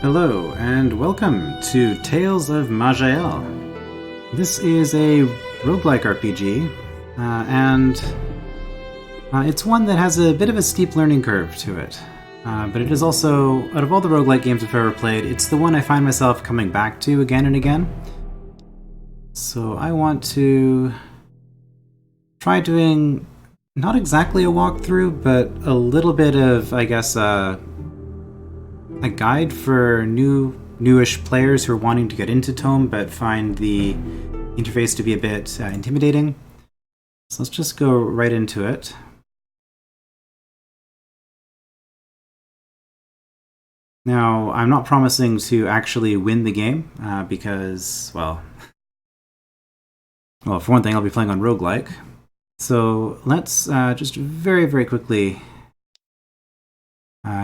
Hello, and welcome to Tales of Maj'Eyal. This is a roguelike RPG, and it's one that has a bit of a steep learning curve to it. But it is also, out of all the roguelike games I've ever played, it's the one I find myself coming back to again and again. So I want to try doing not exactly a walkthrough, but a little bit of, I guess, a guide for newish players who are wanting to get into Tome but find the interface to be a bit intimidating. So let's just go right into it. Now, I'm not promising to actually win the game because, well, for one thing, I'll be playing on roguelike. So let's just very, very quickly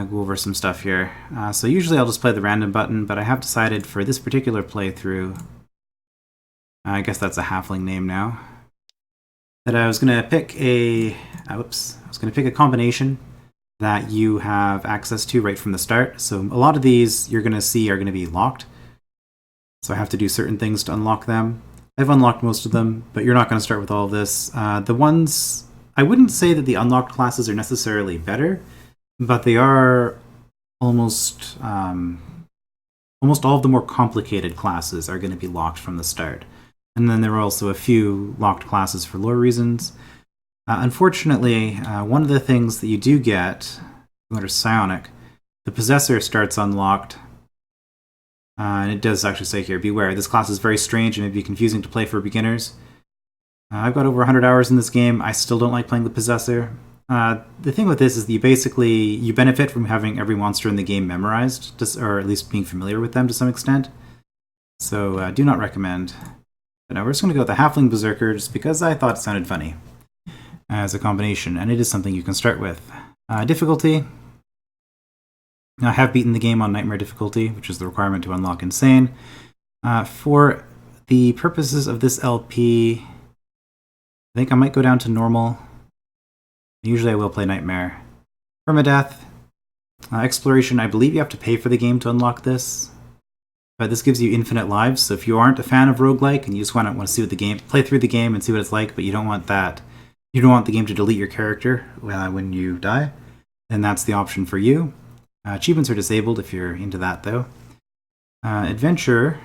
go over some stuff here. So usually I'll just play the random button, but I have decided for this particular playthrough, I guess that's a halfling name now, that I was going to pick a combination that you have access to right from the start. So a lot of these you're going to see are going to be locked. So I have to do certain things to unlock them. I've unlocked most of them, but you're not going to start with all of this. The ones, I wouldn't say that the unlocked classes are necessarily better, but they are almost all of the more complicated classes are going to be locked from the start. And then there are also a few locked classes for lore reasons. Unfortunately, one of the things that you do get, under Psionic, the Possessor starts unlocked. And it does actually say here, beware, this class is very strange and may be confusing to play for beginners. I've got over 100 hours in this game. I still don't like playing the Possessor. The thing with this is that you benefit from having every monster in the game memorized, or at least being familiar with them to some extent. So do not recommend. But now we're just going to go with the Halfling Berserker just because I thought it sounded funny as a combination, and it is something you can start with. Difficulty. I have beaten the game on Nightmare difficulty, which is the requirement to unlock Insane. For the purposes of this LP, I think I might go down to normal. Usually I will play Nightmare. Permadeath. Exploration, I believe you have to pay for the game to unlock this. But this gives you infinite lives, so if you aren't a fan of roguelike and you just want to see what the game, play through the game and see what it's like, but you don't want the game to delete your character when you die, then that's the option for you. Achievements are disabled if you're into that, though. Adventurer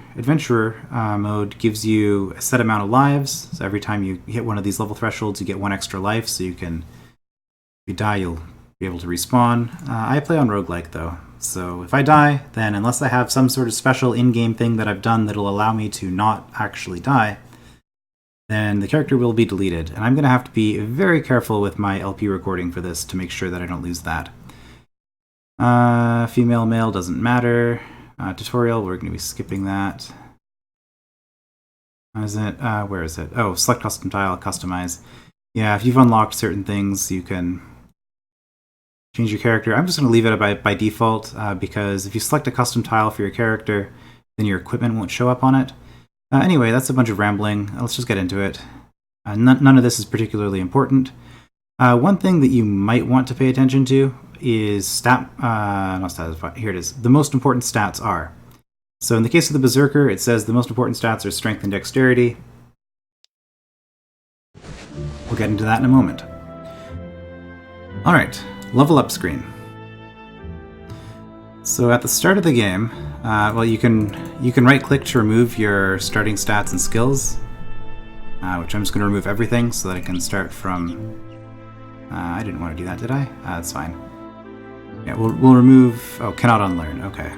mode gives you a set amount of lives, so every time you hit one of these level thresholds, you get one extra life, so if you die, you'll be able to respawn. I play on roguelike, though, so if I die, then unless I have some sort of special in-game thing that I've done that'll allow me to not actually die, then the character will be deleted, and I'm going to have to be very careful with my LP recording for this to make sure that I don't lose that. Female, male, doesn't matter. Tutorial, we're going to be skipping that. Where is it? Oh, select custom tile, customize. Yeah, if you've unlocked certain things, you can change your character. I'm just going to leave it by default, because if you select a custom tile for your character, then your equipment won't show up on it. Anyway, that's a bunch of rambling. Let's just get into it. None of this is particularly important. One thing that you might want to pay attention to is here it is. The most important stats are. So in the case of the Berserker, it says the most important stats are strength and dexterity. We'll get into that in a moment. Alright, level up screen. So at the start of the game, you can right click to remove your starting stats and skills, which I'm just going to remove everything so that I can start from... I didn't want to do that, did I? That's fine. Yeah, we'll remove... Oh, cannot unlearn. Okay.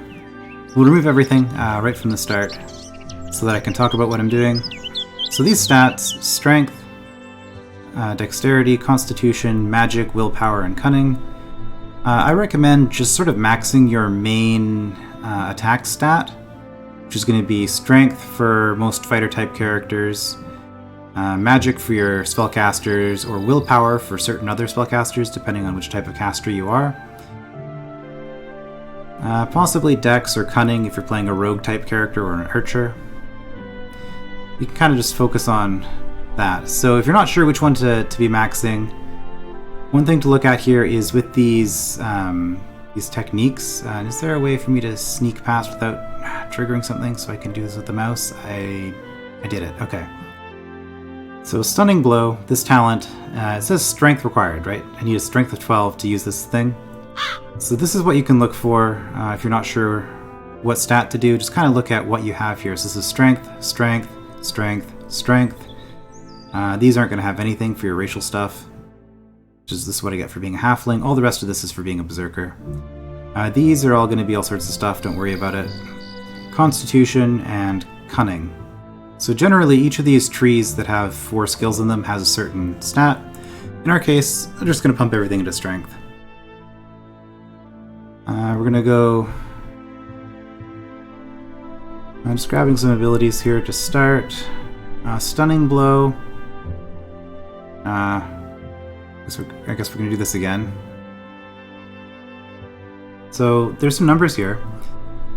We'll remove everything right from the start so that I can talk about what I'm doing. So these stats, strength, dexterity, constitution, magic, willpower, and cunning. I recommend just sort of maxing your main attack stat, which is going to be strength for most fighter-type characters, magic for your spellcasters, or willpower for certain other spellcasters, depending on which type of caster you are. Possibly dex or cunning if you're playing a rogue-type character or an archer. You can kind of just focus on that. So if you're not sure which one to be maxing, one thing to look at here is with these these techniques. And is there a way for me to sneak past without triggering something so I can do this with the mouse? I did it. Okay. So Stunning Blow, this talent, it says strength required, right? I need a strength of 12 to use this thing. So this is what you can look for if you're not sure what stat to do. Just kind of look at what you have here. So this is strength, strength, strength, strength. These aren't going to have anything for your racial stuff. This is what I get for being a halfling. All the rest of this is for being a berserker. These are all going to be all sorts of stuff. Don't worry about it. Constitution and cunning. So generally, each of these trees that have 4 skills in them has a certain stat. In our case, I'm just going to pump everything into strength. We're going to go... I'm just grabbing some abilities here to start. Stunning Blow. I guess we're going to do this again. So there's some numbers here.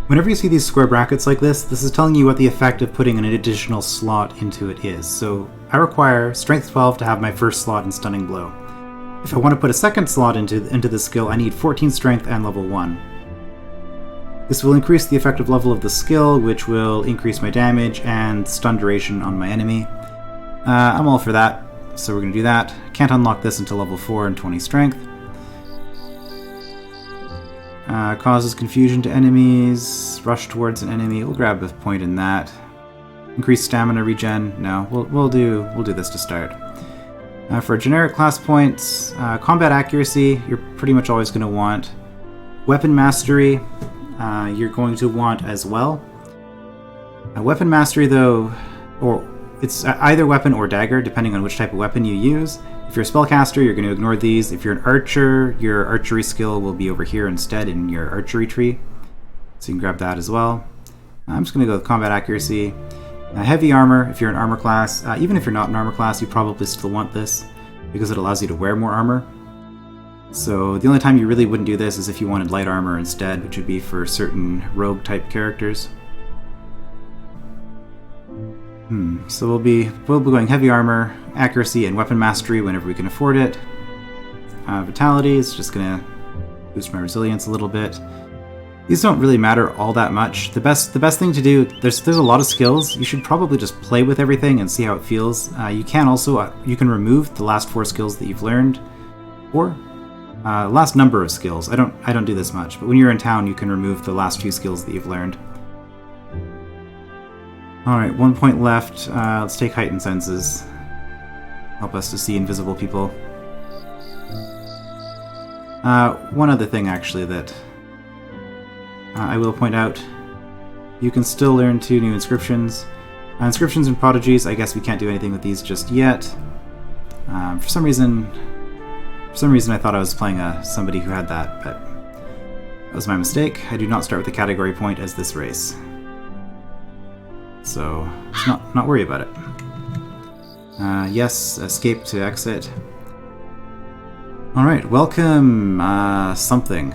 Whenever you see these square brackets like this is telling you what the effect of putting an additional slot into it is. So I require Strength 12 to have my first slot in Stunning Blow. If I want to put a second slot into this skill, I need 14 Strength and level 1. This will increase the effective level of the skill, which will increase my damage and stun duration on my enemy. I'm all for that, so we're going to do that. Can't unlock this until level 4 and 20 Strength. Causes confusion to enemies. Rush towards an enemy. We'll grab a point in that. Increase stamina regen. No, we'll do this to start. For generic class points, combat accuracy, you're pretty much always going to want. Weapon mastery, you're going to want as well. Weapon mastery, though, or it's either weapon or dagger, depending on which type of weapon you use. If you're a spellcaster, you're going to ignore these. If you're an archer, your archery skill will be over here instead in your archery tree. So you can grab that as well. I'm just going to go with combat accuracy. Heavy armor, if you're an armor class. Even if you're not an armor class, you probably still want this because it allows you to wear more armor. So the only time you really wouldn't do this is if you wanted light armor instead, which would be for certain rogue type characters. So we'll be going heavy armor, accuracy, and weapon mastery whenever we can afford it. Vitality is just going to boost my resilience a little bit. These don't really matter all that much. The best thing to do, there's a lot of skills. You should probably just play with everything and see how it feels. You can also you can remove the last 4 skills that you've learned, or last number of skills. I don't do this much, but when you're in town, you can remove the last 2 skills that you've learned. Alright, 1 point left. Let's take Heightened Senses. Help us to see invisible people. One other thing, actually, that I will point out. You can still learn 2 new inscriptions. Inscriptions and Prodigies, I guess we can't do anything with these just yet. For some reason I thought I was playing somebody who had that, but that was my mistake. I do not start with a category point as this race. So, let's not worry about it. Yes, escape to exit. Alright, welcome, something.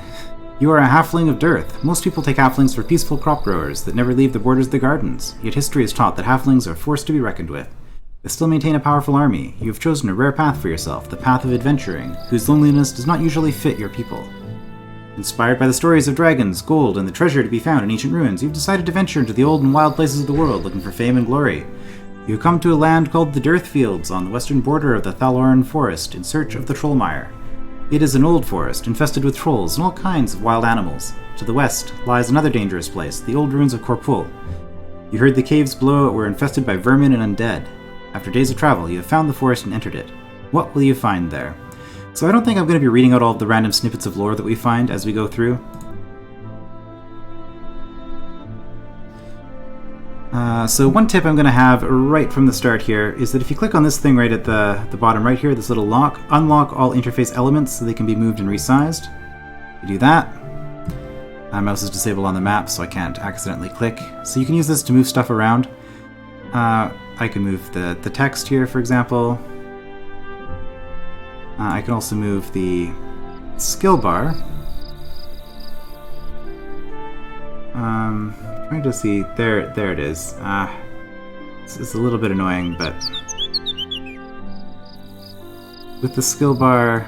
You are a halfling of dearth. Most people take halflings for peaceful crop growers that never leave the borders of the gardens, yet history has taught that halflings are forced to be reckoned with. They still maintain a powerful army. You have chosen a rare path for yourself, the path of adventuring, whose loneliness does not usually fit your people. Inspired by the stories of dragons, gold, and the treasure to be found in ancient ruins, you've decided to venture into the old and wild places of the world looking for fame and glory. You have come to a land called the Dearthfields on the western border of the Thaloran Forest in search of the Trollmire. It is an old forest, infested with trolls and all kinds of wild animals. To the west lies another dangerous place, the old ruins of Corpul. You heard the caves below it were infested by vermin and undead. After days of travel, you have found the forest and entered it. What will you find there? So I don't think I'm going to be reading out all of the random snippets of lore that we find as we go through. So one tip I'm going to have right from the start here is that if you click on this thing right at the bottom right here, this little lock, unlock all interface elements so they can be moved and resized. You do that. My mouse is disabled on the map, so I can't accidentally click. So you can use this to move stuff around. I can move the text here, for example. I can also move the skill bar. Trying to see, there it is. It's a little bit annoying, but with the skill bar,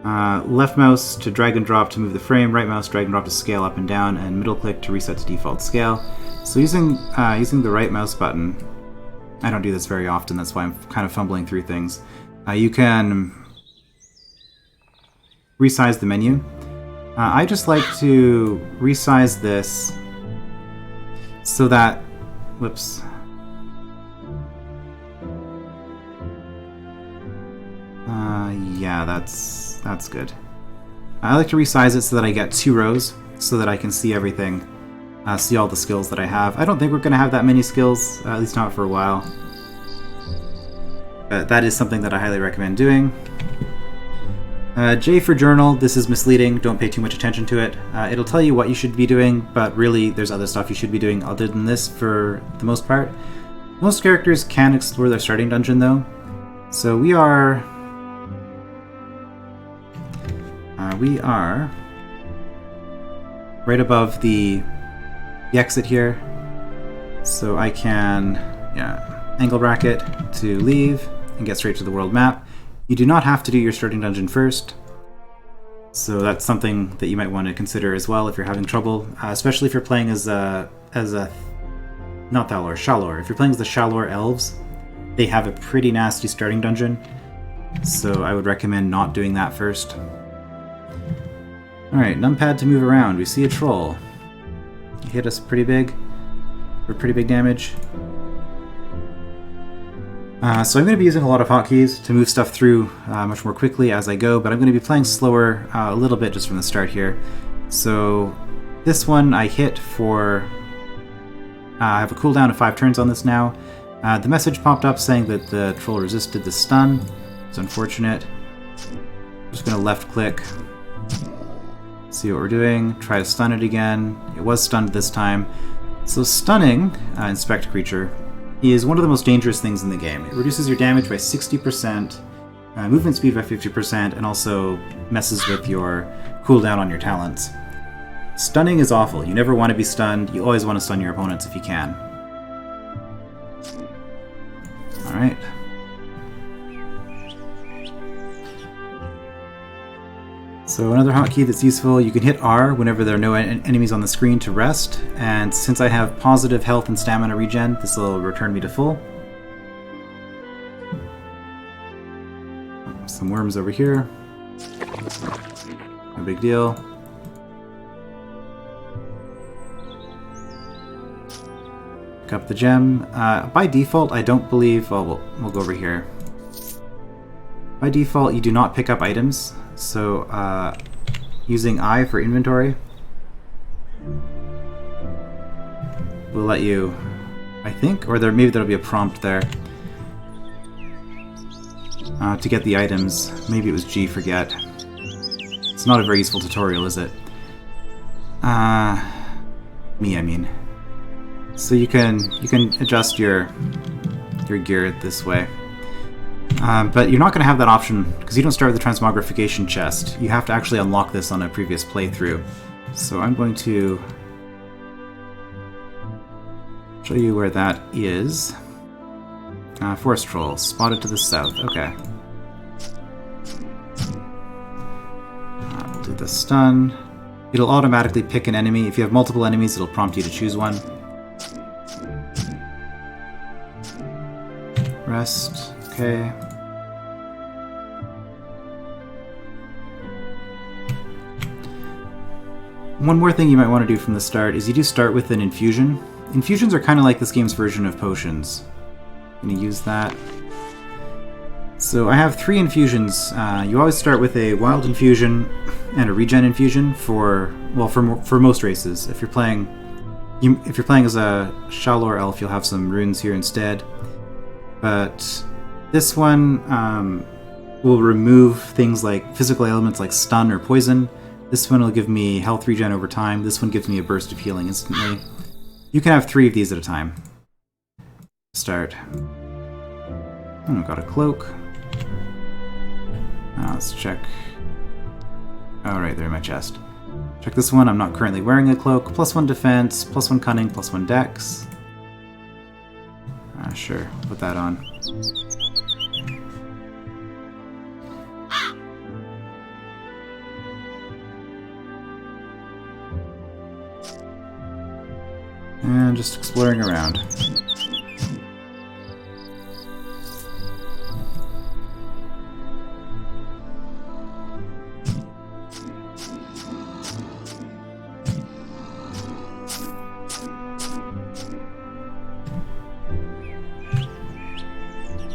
Left mouse to drag and drop to move the frame, right mouse drag and drop to scale up and down, and middle click to reset to default scale. So using the right mouse button, I don't do this very often, that's why I'm kind of fumbling through things. You can resize the menu. I just like to resize this so that, whoops. Yeah, that's good. I like to resize it so that I get 2 rows, so that I can see everything, see all the skills that I have. I don't think we're going to have that many skills, at least not for a while. But that is something that I highly recommend doing. J for journal, this is misleading, don't pay too much attention to it. It'll tell you what you should be doing, but really there's other stuff you should be doing other than this for the most part. Most characters can explore their starting dungeon though. So we are right above the exit here. So I can angle bracket to leave and get straight to the world map. You do not have to do your starting dungeon first, so that's something that you might want to consider as well if you're having trouble, especially if you're playing as not Thalor, Shalor. If you're playing as the Shalor elves, they have a pretty nasty starting dungeon, so I would recommend not doing that first. Alright, numpad to move around. We see a troll. He hit us pretty big, for pretty big damage. So I'm going to be using a lot of hotkeys to move stuff through much more quickly as I go, but I'm going to be playing slower a little bit just from the start here. So this one I hit for... I have a cooldown of 5 turns on this now. The message popped up saying that the troll resisted the stun. It's unfortunate. I'm just going to left click, see what we're doing, try to stun it again. It was stunned this time. So stunning, inspect creature, is one of the most dangerous things in the game. It reduces your damage by 60%, movement speed by 50%, and also messes with your cooldown on your talents. Stunning is awful. You never want to be stunned. You always want to stun your opponents if you can. Alright. So another hotkey that's useful, you can hit R whenever there are no enemies on the screen to rest, and since I have positive health and stamina regen, this will return me to full. Some worms over here. No big deal. Pick up the gem. By default, I don't believe... Well, we'll go over here. By default, you do not pick up items. So, using I for inventory will let you, I think, or maybe there'll be a prompt there to get the items. Maybe it was G, forget. It's not a very useful tutorial, is it? Me, I mean. So you can adjust your gear this way. But you're not going to have that option because you don't start with the transmogrification chest. You have to actually unlock this on a previous playthrough. So I'm going to show you where that is. Forest troll, spotted to the south. Okay. We'll do the stun. It'll automatically pick an enemy. If you have multiple enemies, it'll prompt you to choose one. Rest. Okay. One more thing you might want to do from the start is you do start with an infusion. Infusions are kind of like this game's version of potions. I'm going to use that. So I have 3 infusions. You always start with a wild infusion and a regen infusion for most races. If you're playing as a Shalor elf, you'll have some runes here instead. But this one will remove things like physical elements like stun or poison. This one will give me health regen over time. This one gives me a burst of healing instantly. You can have 3 of these at a time. Start. I've got a cloak. Let's check. Oh, right, they're in my chest. Check this one. I'm not currently wearing a cloak. +1 defense, +1 cunning, +1 dex. Sure, put that on. And just exploring around.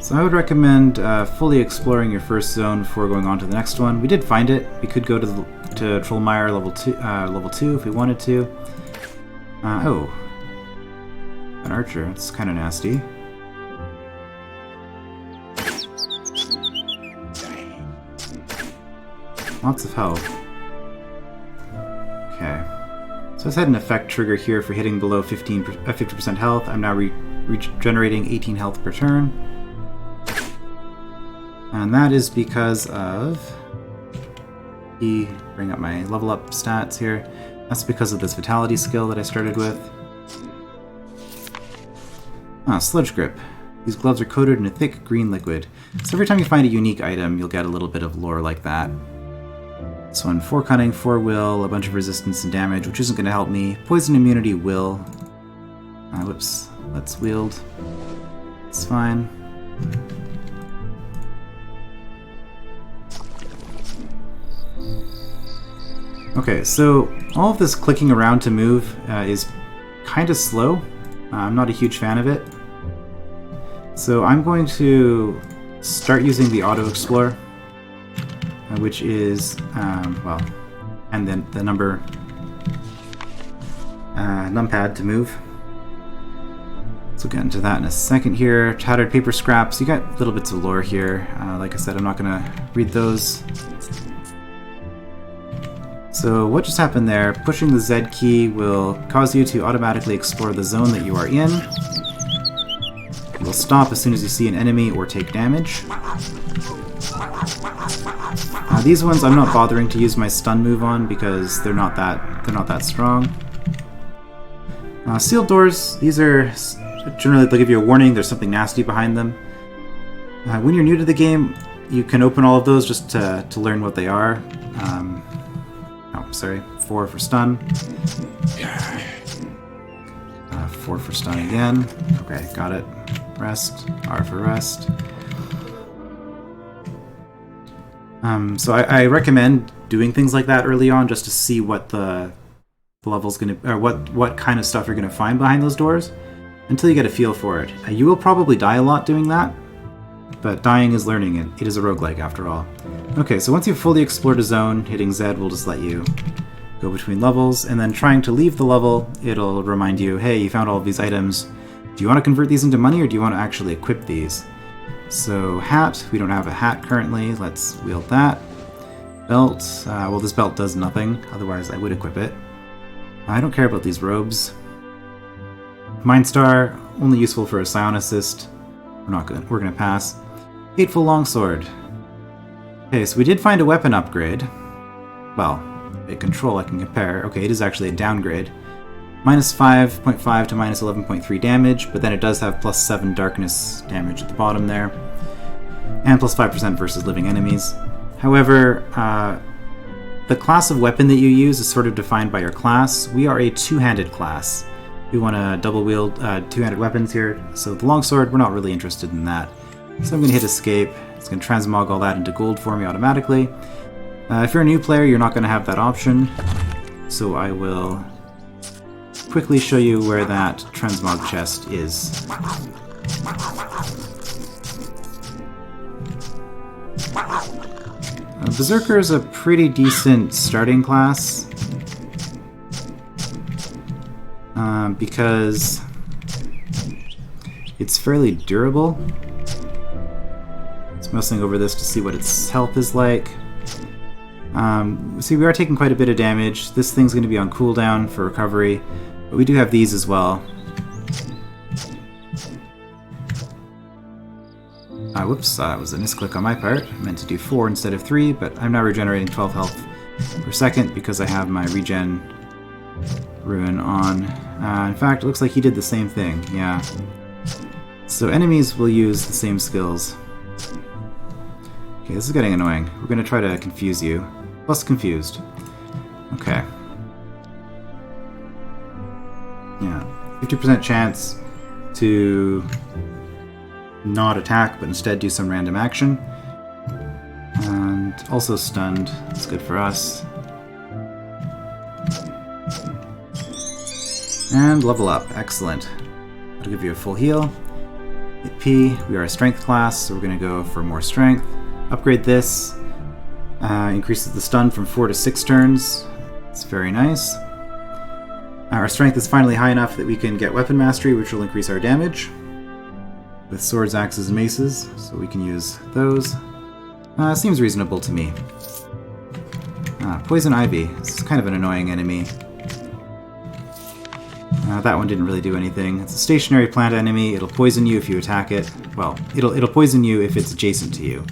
So I would recommend fully exploring your first zone before going on to the next one. We did find it. We could go to Trollmire level 2 if we wanted to. Oh. An archer. That's kind of nasty. Lots of health. Okay. So this had an effect trigger here for hitting below 50% health. I'm now regenerating 18 health per turn. And that is because of... bring up my level up stats here. That's because of this vitality skill that I started with. Sludge grip. These gloves are coated in a thick green liquid. So every time you find a unique item, you'll get a little bit of lore like that. This one, 4 cunning, 4 will, a bunch of resistance and damage, which isn't going to help me. Poison immunity will. Whoops. Let's wield. It's fine. Okay, so all of this clicking around to move is kind of slow. I'm not a huge fan of it. So I'm going to start using the Auto Explore, which is, well, and then the number numpad to move. So we'll get into that in a second here. Tattered paper scraps. You got little bits of lore here. Like I said, I'm not going to read those. So what just happened there, pushing the Z key will cause you to automatically explore the zone that you are in. You will stop as soon as you see an enemy or take damage. These ones I'm not bothering to use my stun move on because they're not that strong. Sealed doors, these are generally, they'll give you a warning there's something nasty behind them. When you're new to the game, you can open all of those just to learn what they are. Sorry, 4 for stun. 4 for stun again. Okay, got it. Rest. R for rest. So I recommend doing things like that early on just to see what the level's gonna, or what kind of stuff you're gonna find behind those doors until you get a feel for it. You will probably die a lot doing that, but dying is learning. It is a roguelike after all. Okay, so once you've fully explored a zone, hitting Z will just let you go between levels, and then trying to leave the level, it'll remind you, hey, you found all of these items. Do you want to convert these into money, or do you want to actually equip these? So hat, we don't have a hat currently, let's wield that. Belt, well this belt does nothing, otherwise I would equip it. I don't care about these robes. Mind Star, only useful for a Scion assist. We're gonna pass. Hateful Longsword. Okay, so we did find a weapon upgrade. Well, a control I can compare. Okay, it is actually a downgrade. Minus 5.5 to minus 11.3 damage, but then it does have plus 7 darkness damage at the bottom there. And plus 5% versus living enemies. However, the class of weapon that you use is sort of defined by your class. We are a two-handed class. We want to double wield two-handed weapons here. So the longsword, we're not really interested in that. So I'm going to hit escape. It's going to transmog all that into gold for me automatically. If you're a new player, you're not going to have that option. So I will quickly show you where that transmog chest is. Berserker is a pretty decent starting class. Because it's fairly durable. Just mousing over this to see what its health is like. See, we are taking quite a bit of damage. This thing's going to be on cooldown for recovery, but we do have these as well. Whoops, that was a misclick on my part. I meant to do 4 instead of 3, but I'm now regenerating 12 health per second because I have my regen rune on. In fact, it looks like he did the same thing, yeah. So enemies will use the same skills. Okay, this is getting annoying. We're going to try to confuse you. Plus confused. Okay. Yeah. 50% chance to not attack, but instead do some random action. And also stunned. That's good for us. And level up. Excellent. That'll give you a full heal. Hit P. We are a strength class, so we're going to go for more strength. Upgrade this. Increases the stun from 4 to 6 turns. It's very nice. Our strength is finally high enough that we can get weapon mastery, which will increase our damage with swords, axes, and maces, so we can use those. Seems reasonable to me. Poison Ivy. This is kind of an annoying enemy. That one didn't really do anything. It's a stationary plant enemy. It'll poison you if you attack it. Well, it'll poison you if it's adjacent to you.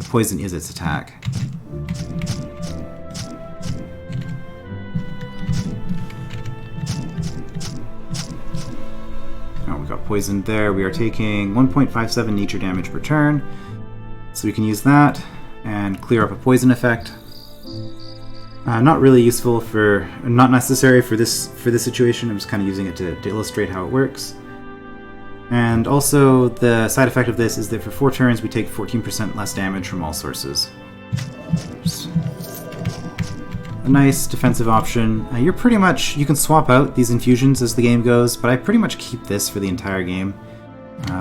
Poison is its attack. Oh, we got poisoned there. We are taking 1.57 nature damage per turn. So we can use that and clear up a poison effect. Not really useful for, not necessary for this situation. I'm just kind of using it to illustrate how it works. And also the side effect of this is that for 4 turns we take 14% less damage from all sources. Just a nice defensive option. You're pretty much, you can swap out these infusions as the game goes, but I pretty much keep this for the entire game.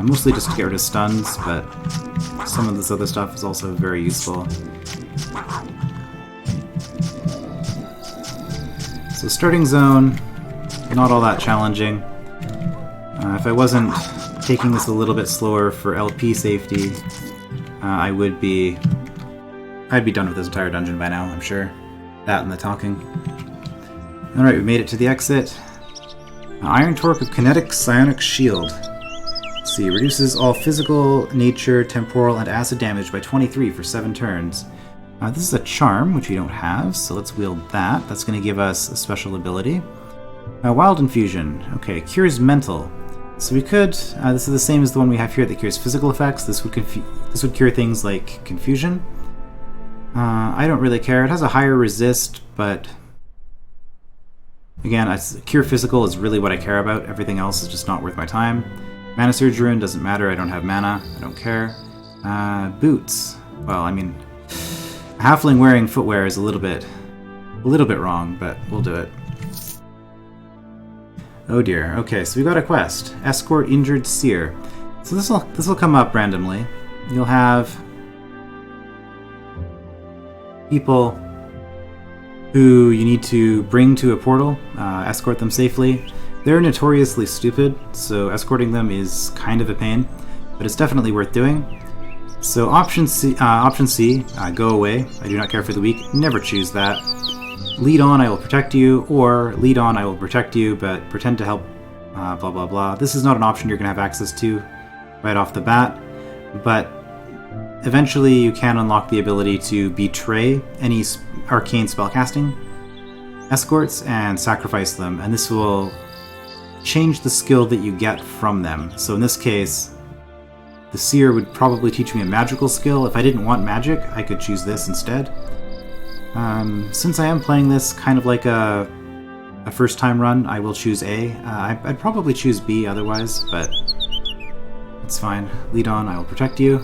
Mostly just to get rid of stuns, but some of this other stuff is also very useful. So starting zone, not all that challenging. If I wasn't taking this a little bit slower for LP safety, I'd be done with this entire dungeon by now, I'm sure. That and the talking. Alright, we made it to the exit. Iron Torque of Kinetic Psionic Shield. Let's see, reduces all physical, nature, temporal, and acid damage by 23 for 7 turns. This is a charm, which we don't have, so let's wield that. That's going to give us a special ability. Wild Infusion. Okay, cures mental. So we could, this is the same as the one we have here that cures physical effects. This would cure things like confusion. I don't really care. It has a higher resist, but again, cure physical is really what I care about. Everything else is just not worth my time. Mana Surge Rune doesn't matter. I don't have mana. I don't care. Boots. Well, I mean, a halfling wearing footwear is a little bit wrong, but we'll do it. Oh dear. Okay, so we got a quest. Escort Injured Seer. So this will come up randomly. You'll have people who you need to bring to a portal, escort them safely. They're notoriously stupid, so escorting them is kind of a pain, but it's definitely worth doing. So option C, go away. I do not care for the weak. Never choose that. Lead on, I will protect you, or lead on, I will protect you, but pretend to help, blah blah blah. This is not an option you're going to have access to right off the bat, but eventually you can unlock the ability to betray any arcane spellcasting escorts and sacrifice them, and this will change the skill that you get from them. So in this case, the Seer would probably teach me a magical skill. If I didn't want magic, I could choose this instead. Since I am playing this kind of like a first-time run, I will choose A. I'd probably choose B otherwise, but it's fine. Lead on, I will protect you.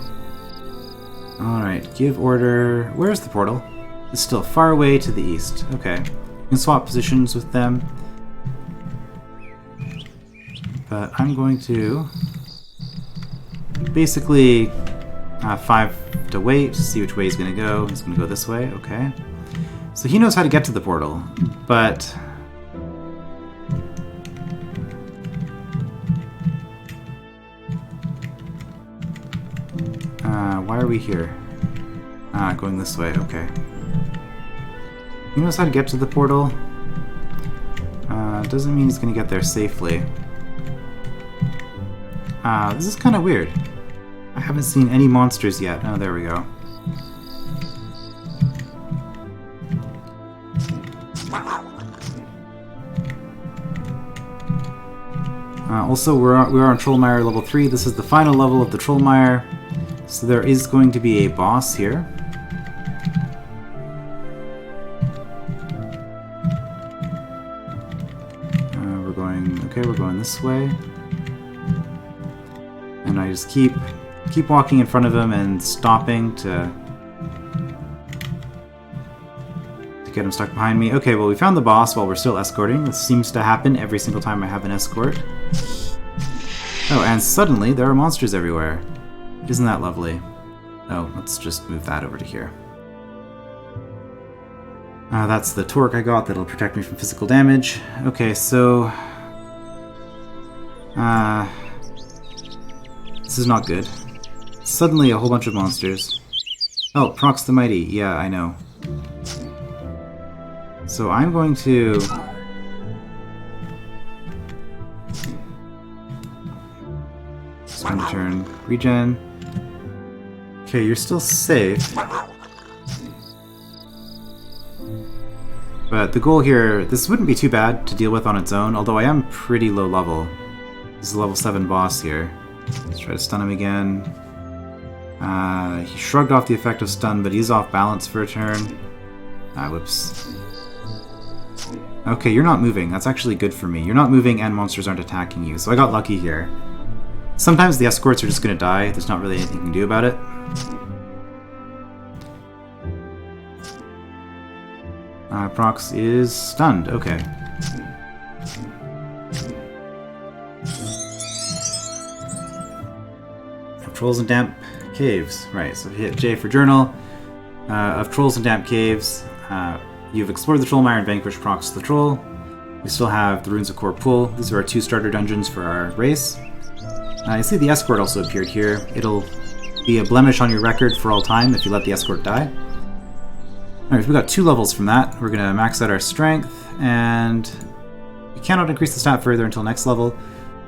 Alright, give order. Where's the portal? It's still far away to the east. Okay. You can swap positions with them. But I'm going to basically 5 to wait, see which way he's going to go. He's going to go this way, okay. So he knows how to get to the portal, but why are we here? Going this way, okay. He knows how to get to the portal. Doesn't mean he's going to get there safely. This is kind of weird. I haven't seen any monsters yet. Oh, there we go. Also, we are on Trollmire level 3. This is the final level of the Trollmire. So there is going to be a boss here. We're this way. And I just keep walking in front of him and stopping to get him stuck behind me. Okay, well, we found the boss while we're still escorting. This seems to happen every single time I have an escort. Oh, and suddenly there are monsters everywhere. Isn't that lovely? Oh, let's just move that over to here. That's the torque I got that'll protect me from physical damage. Okay, so... this is not good. Suddenly a whole bunch of monsters. Oh, Prox the Mighty. Yeah, I know. So I'm going to... spend a turn. Regen. Okay, you're still safe. But the goal here, this wouldn't be too bad to deal with on its own, although I am pretty low level. This is a level 7 boss here. Let's try to stun him again. He shrugged off the effect of stun, but he's off balance for a turn. Whoops. Okay, you're not moving. That's actually good for me. You're not moving and monsters aren't attacking you, so I got lucky here. Sometimes the escorts are just going to die. There's not really anything you can do about it. Prox is stunned. Okay. Trolls and Damp Caves. Right, so hit J for Journal. Of Trolls and Damp Caves. You've explored the Troll Mire and vanquished Prox the Troll. We still have the Runes of Core Pool. These are our 2 starter dungeons for our race. You see the escort also appeared here. It'll be a blemish on your record for all time if you let the escort die. Alright, so we got 2 levels from that. We're going to max out our strength, and you cannot increase the stat further until next level.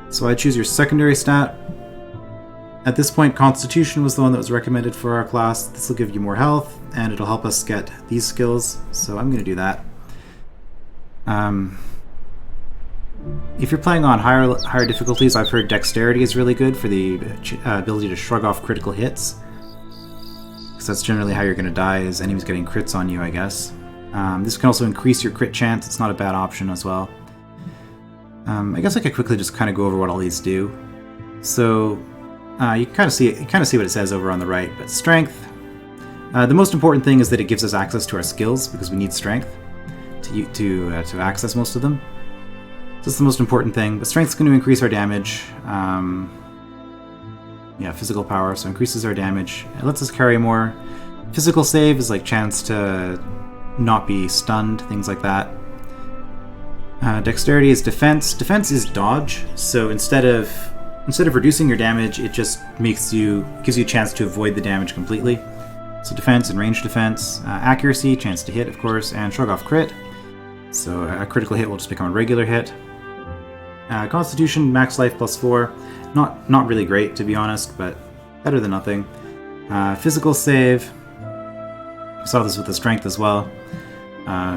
So I choose your secondary stat. At this point, Constitution was the one that was recommended for our class. This will give you more health, and it'll help us get these skills, so I'm going to do that. If you're playing on higher difficulties, I've heard Dexterity is really good for the ability to shrug off critical hits. Because that's generally how you're going to die, is enemies getting crits on you, I guess. This can also increase your crit chance. It's not a bad option as well. I guess I could quickly just kind of go over what all these do. So... you can kind of see what it says over on the right, but strength. The most important thing is that it gives us access to our skills because we need strength to access most of them. So that's the most important thing. But strength is going to increase our damage. Yeah, physical power, so increases our damage. It lets us carry more. Physical save is like chance to not be stunned, things like that. Dexterity is defense. Defense is dodge. So instead of reducing your damage, it just gives you a chance to avoid the damage completely. So defense and range defense. Accuracy, chance to hit, of course, and shrug off crit. So a critical hit will just become a regular hit. Constitution, max life +4. Not really great, to be honest, but better than nothing. Physical save. I saw this with the strength as well.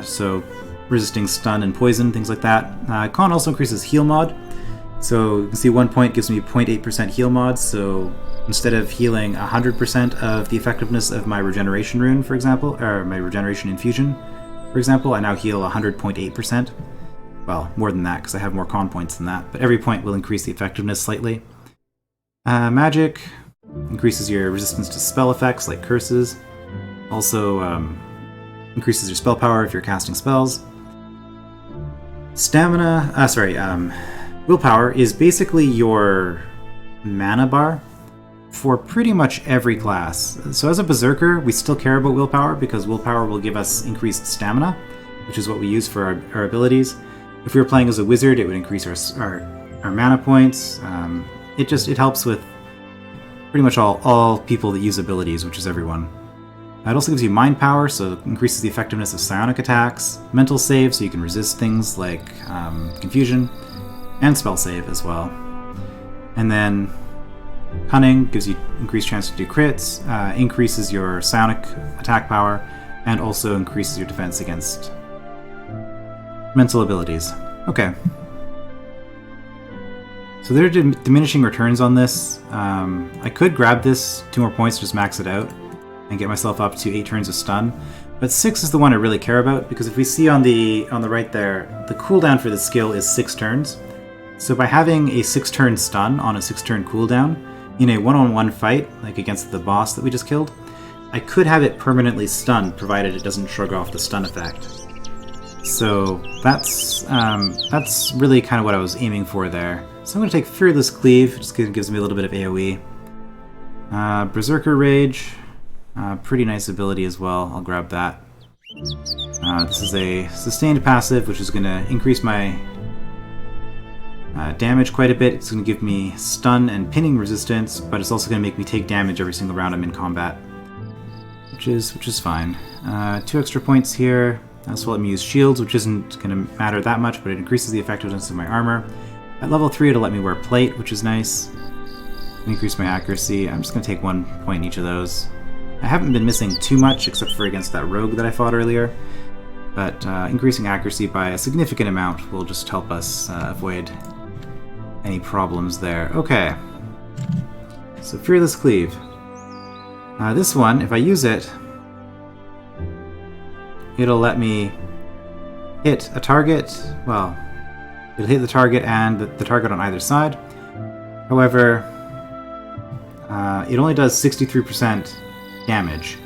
So resisting stun and poison, things like that. Con also increases heal mod. So you can see 1 point gives me 0.8% heal mod, so instead of healing 100% of the effectiveness of my regeneration rune, for example, or my regeneration infusion, for example, I now heal 100.8%. Well, more than that, because I have more con points than that, but every point will increase the effectiveness slightly. Magic increases your resistance to spell effects, like curses. Also increases your spell power if you're casting spells. Willpower is basically your mana bar for pretty much every class. So as a Berserker, we still care about willpower because willpower will give us increased stamina, which is what we use for our abilities. If we were playing as a wizard, it would increase our mana points. It helps with pretty much all people that use abilities, which is everyone. It also gives you mind power, so it increases the effectiveness of psionic attacks. Mental save, so you can resist things like confusion. And spell save as well. And then cunning gives you increased chance to do crits, increases your psionic attack power, and also increases your defense against mental abilities. Okay. So there are diminishing returns on this. I could grab this 2 more points, just max it out, and get myself up to 8 turns of stun. But 6 is the one I really care about, because if we see on the right there, the cooldown for this skill is 6 turns. So by having a 6-turn stun on a 6-turn cooldown in a one-on-one fight, like against the boss that we just killed, I could have it permanently stunned, provided it doesn't shrug off the stun effect. So that's really kind of what I was aiming for there. So I'm going to take Fearless Cleave, just gives me a little bit of AoE. Berserker Rage, pretty nice ability as well, I'll grab that. This is a sustained passive, which is going to increase my damage quite a bit. It's going to give me stun and pinning resistance, but it's also going to make me take damage every single round I'm in combat, which is fine. 2 extra points here. This will let me use shields, which isn't going to matter that much, but it increases the effectiveness of my armor. At level 3, it'll let me wear plate, which is nice. Increase my accuracy. I'm just going to take 1 point in each of those. I haven't been missing too much, except for against that rogue that I fought earlier, but increasing accuracy by a significant amount will just help us avoid any problems there. Okay, so Fearless Cleave. This one, if I use it, it'll let me hit a target. Well, it'll hit the target and the target on either side. However, it only does 63% damage.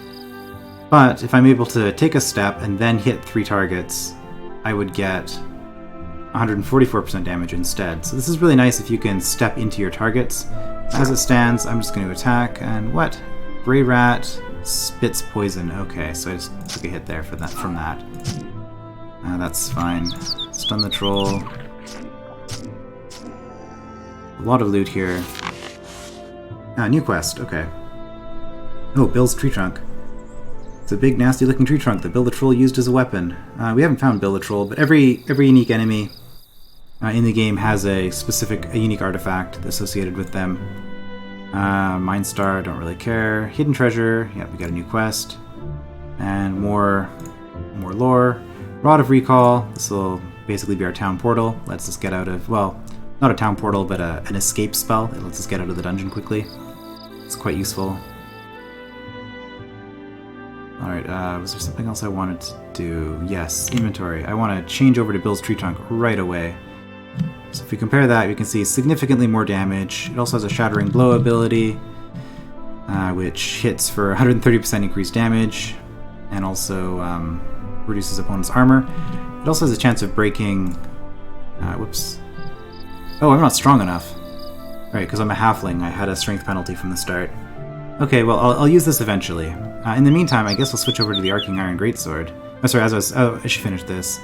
But if I'm able to take a step and then hit 3 targets, I would get 144% damage instead. So this is really nice if you can step into your targets. As it stands, I'm just going to attack, and what? Grey Rat spits poison. Okay, so I just took a hit there from that. That's fine. Stun the troll. A lot of loot here. New quest, okay. Oh, Bill's tree trunk. It's a big, nasty-looking tree trunk that Bill the Troll used as a weapon. We haven't found Bill the Troll, but every unique enemy in the game has a unique artifact associated with them. Mind Star, don't really care. Hidden Treasure, yeah, we got a new quest. And more lore. Rod of Recall, this will basically be our town portal. Lets us get out of, well, not a town portal, but an escape spell. It lets us get out of the dungeon quickly. It's quite useful. Alright, was there something else I wanted to do? Yes, inventory. I want to change over to Bill's tree trunk right away. So if we compare that, we can see significantly more damage. It also has a Shattering Blow ability, which hits for 130% increased damage, and also reduces opponent's armor. It also has a chance of breaking... whoops. Oh, I'm not strong enough. Right, because I'm a halfling. I had a strength penalty from the start. Okay, well, I'll use this eventually. In the meantime, I guess we'll switch over to the Arcing Iron Greatsword. Oh, sorry, I should finish this.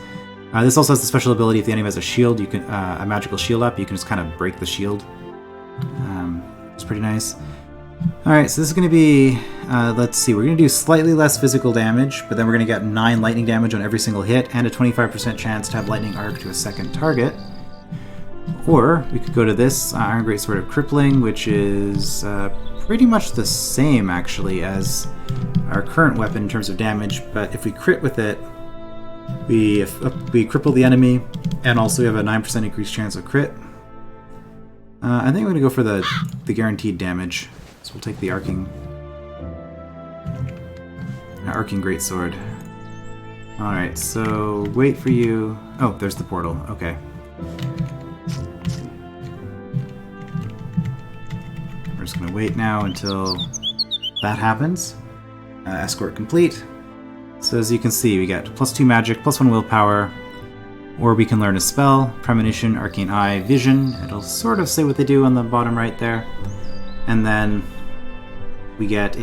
This also has the special ability, if the enemy has a shield, you can a magical shield up, you can just kind of break the shield. It's pretty nice. Alright, so this is going to be, let's see, we're going to do slightly less physical damage, but then we're going to get 9 lightning damage on every single hit, and a 25% chance to have lightning arc to a second target. Or, we could go to this Iron Greatsword of Crippling, which is pretty much the same, actually, as our current weapon in terms of damage, but if we crit with it, we cripple the enemy, and also we have a 9% increased chance of crit. I think I'm going to go for the guaranteed damage, so we'll take the Arcing Greatsword. Alright, so wait for you... Oh, there's the portal, okay. We're just going to wait now until that happens. Escort complete. So as you can see, we get +2 magic, +1 willpower, or we can learn a spell, Premonition, Arcane Eye, Vision. It'll sort of say what they do on the bottom right there. And then we get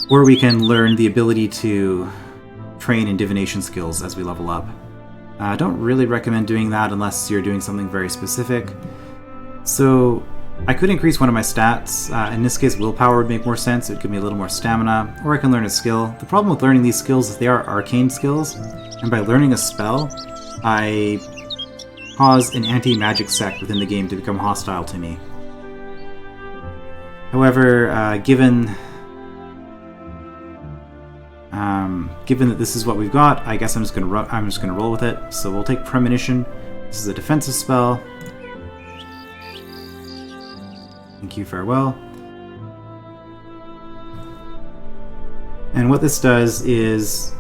or we can learn the ability to train in divination skills as we level up. I don't really recommend doing that unless you're doing something very specific. So I could increase one of my stats. In this case, willpower would make more sense. It would give me a little more stamina, or I can learn a skill. The problem with learning these skills is they are arcane skills, and by learning a spell, I cause an anti-magic sect within the game to become hostile to me. However, given that this is what we've got, I guess I'm just gonna roll with it. So we'll take Premonition. This is a defensive spell. Thank you, farewell. And what this does is,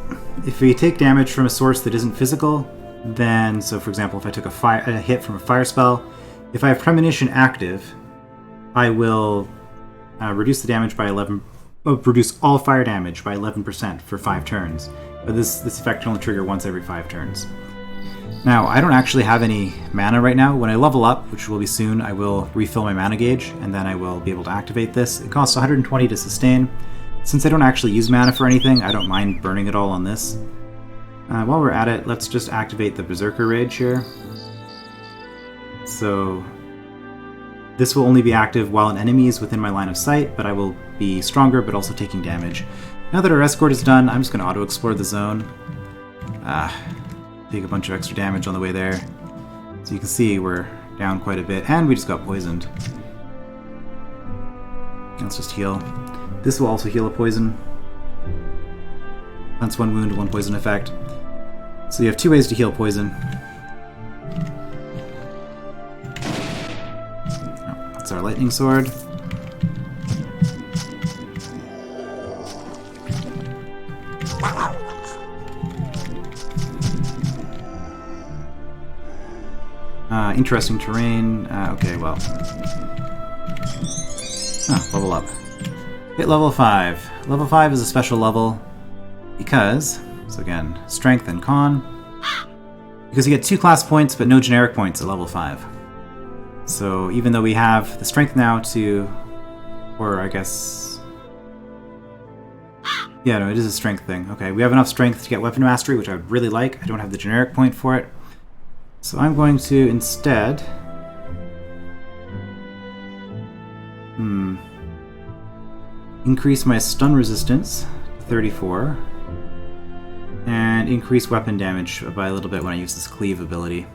if we take damage from a source that isn't physical, then, so for example, if I took a hit from a fire spell, if I have Premonition active, I will reduce the damage by 11. Reduce all fire damage by 11% for 5 turns. But this effect can only trigger once every 5 turns. Now, I don't actually have any mana right now. When I level up, which will be soon, I will refill my mana gauge, and then I will be able to activate this. It costs 120 to sustain. Since I don't actually use mana for anything, I don't mind burning it all on this. While we're at it, let's just activate the Berserker Rage here. So this will only be active while an enemy is within my line of sight, but I will be stronger but also taking damage. Now that our escort is done, I'm just going to auto-explore the zone. Take a bunch of extra damage on the way there. So you can see we're down quite a bit, and we just got poisoned. Let's just heal. This will also heal a poison. That's 1 wound, 1 poison effect. So you have 2 ways to heal poison. That's our lightning sword. Interesting terrain. Okay, well. Level up. Hit level 5. Level 5 is a special level because, so again, strength and con. Because you get 2 class points but no generic points at level 5. So even though we have the strength now to, or I guess, yeah, no, it is a strength thing. Okay, we have enough strength to get weapon mastery, which I would really like. I don't have the generic point for it. So I'm going to instead increase my stun resistance to 34 and increase weapon damage by a little bit when I use this cleave ability.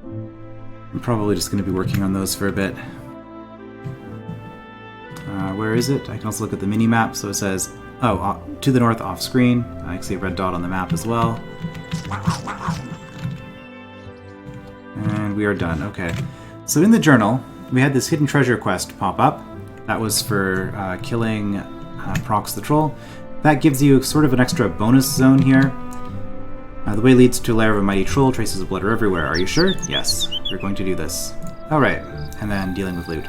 I'm probably just going to be working on those for a bit. Where is it? I can also look at the mini-map. So it says, to the north off screen. I can see a red dot on the map as well. And we are done. Okay. So in the journal, we had this hidden treasure quest pop up. That was for killing Prox the Troll. That gives you sort of an extra bonus zone here. The way leads to a lair of a mighty troll. Traces of blood are everywhere. Are you sure? Yes. We're going to do this. Alright. And then dealing with loot.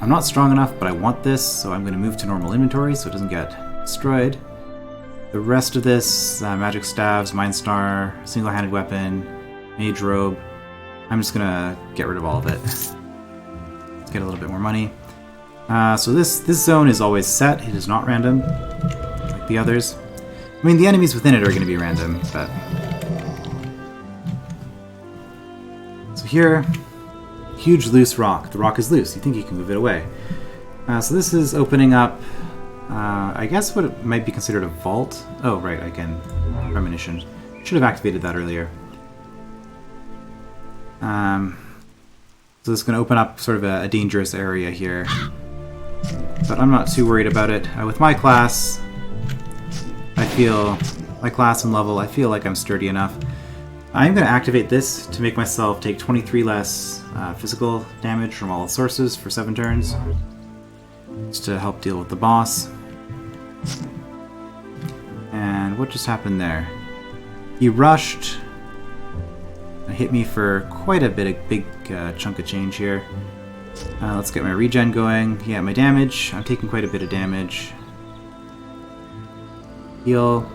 I'm not strong enough, but I want this, so I'm going to move to normal inventory so it doesn't get destroyed. The rest of this, magic staves, mind star, single-handed weapon, mage robe, I'm just gonna get rid of all of it. Let's get a little bit more money. So this zone is always set. It is not random, like the others. I mean, the enemies within it are going to be random, but... So here, huge loose rock. The rock is loose. You think you can move it away. So this is opening up, I guess what it might be considered a vault. Oh, right, I can... Premonition. Should have activated that earlier. So this is going to open up sort of a dangerous area here. But I'm not too worried about it. With my class, my class and level, I feel like I'm sturdy enough. I'm going to activate this to make myself take 23 less physical damage from all sources for 7 turns. Just to help deal with the boss. And what just happened there? He rushed... hit me for quite a big chunk of change here. Let's get my regen going. Yeah, my damage. I'm taking quite a bit of damage. Heal.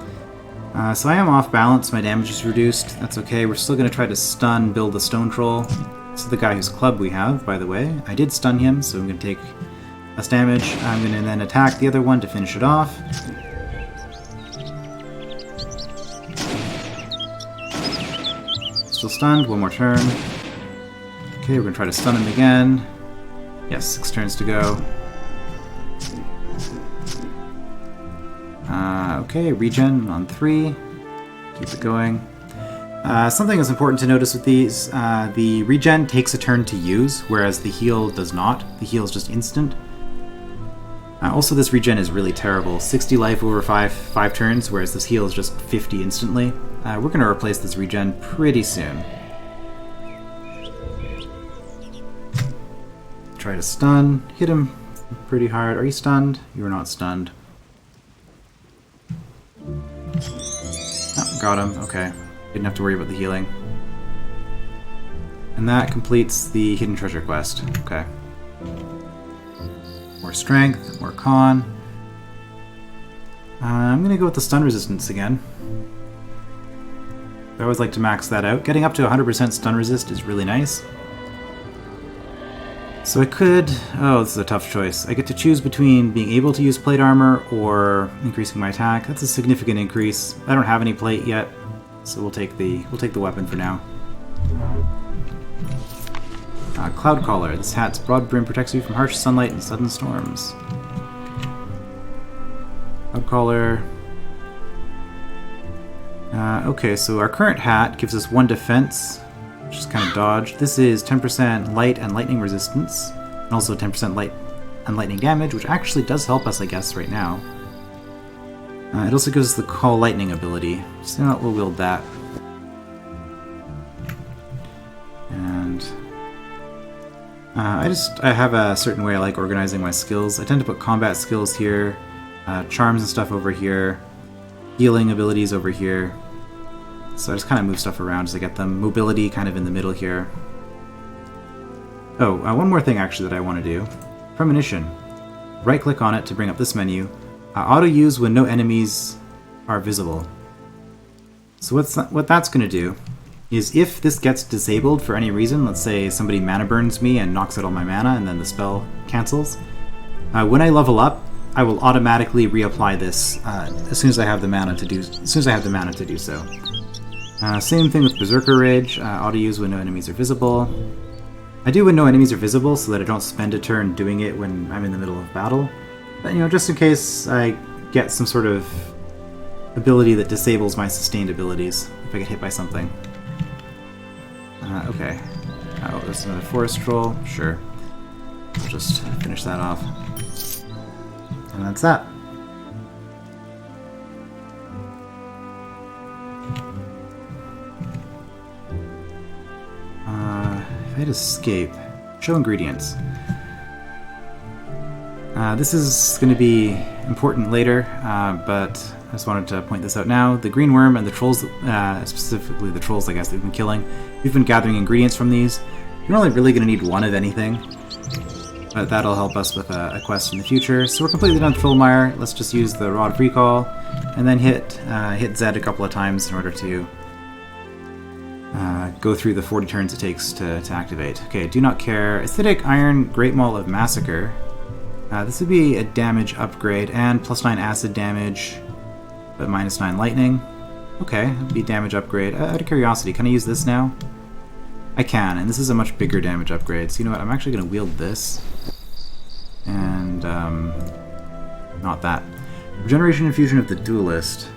So I am off balance. My damage is reduced. That's okay. We're still going to try to stun Bill the Stone Troll. This is the guy whose club we have, by the way. I did stun him, so I'm going to take less damage. I'm going to then attack the other one to finish it off. Still stunned, 1 more turn. Okay, we're going to try to stun him again. Yes, 6 turns to go. Okay, regen on 3. Keep it going. Something that's important to notice with these, the regen takes a turn to use, whereas the heal does not. The heal is just instant. Also, this regen is really terrible. 60 life over 5 turns, whereas this heal is just 50 instantly. We're going to replace this regen pretty soon. Try to stun. Hit him pretty hard. Are you stunned? You are not stunned. Oh, got him. Okay. Didn't have to worry about the healing. And that completes the hidden treasure quest. Okay. More strength, more con. I'm gonna go with the stun resistance again. I always like to max that out. Getting up to 100% stun resist is really nice. So I could... Oh, this is a tough choice. I get to choose between being able to use plate armor or increasing my attack. That's a significant increase. I don't have any plate yet, so we'll take the weapon for now. Cloud Collar. This hat's broad brim protects you from harsh sunlight and sudden storms. Cloud Collar. Okay, so our current hat gives us 1 defense, which is kind of dodge. This is 10% light and lightning resistance, and also 10% light and lightning damage, which actually does help us, I guess, right now. It also gives us the Call Lightning ability, so we'll wield that. And I have a certain way I like organizing my skills. I tend to put combat skills here, charms and stuff over here, healing abilities over here. So I just kind of move stuff around as I get them. Mobility kind of in the middle here. Oh, one more thing actually that I want to do. Premonition. Right click on it to bring up this menu. Auto use when no enemies are visible. So what that's going to do is if this gets disabled for any reason, let's say somebody mana burns me and knocks out all my mana and then the spell cancels, when I level up, I will automatically reapply this as soon as I have the mana to do so. Same thing with Berserker Rage, auto use when no enemies are visible. I do when no enemies are visible so that I don't spend a turn doing it when I'm in the middle of battle. But, just in case I get some sort of ability that disables my sustained abilities if I get hit by something. Okay. Oh, there's another forest troll. Sure. I'll just finish that off. And that's that. If I hit escape, show ingredients. This is going to be important later, but I just wanted to point this out now. The green worm and the trolls, specifically the trolls, I guess, that we've been killing, we've been gathering ingredients from these. You're only really going to need one of anything, but that'll help us with a quest in the future. So we're completely done with Trollmire. Let's just use the Rod of Recall, and then hit Z a couple of times in order to go through the 40 turns it takes to activate. Okay, do not care. Acidic Iron Great Maul of Massacre. This would be a damage upgrade and +9 acid damage, but -9 lightning. Okay, that'd be damage upgrade. Out of curiosity, can I use this now? I can, and this is a much bigger damage upgrade. So you know what, I'm actually going to wield this. And, not that. Regeneration Infusion of the Duelist.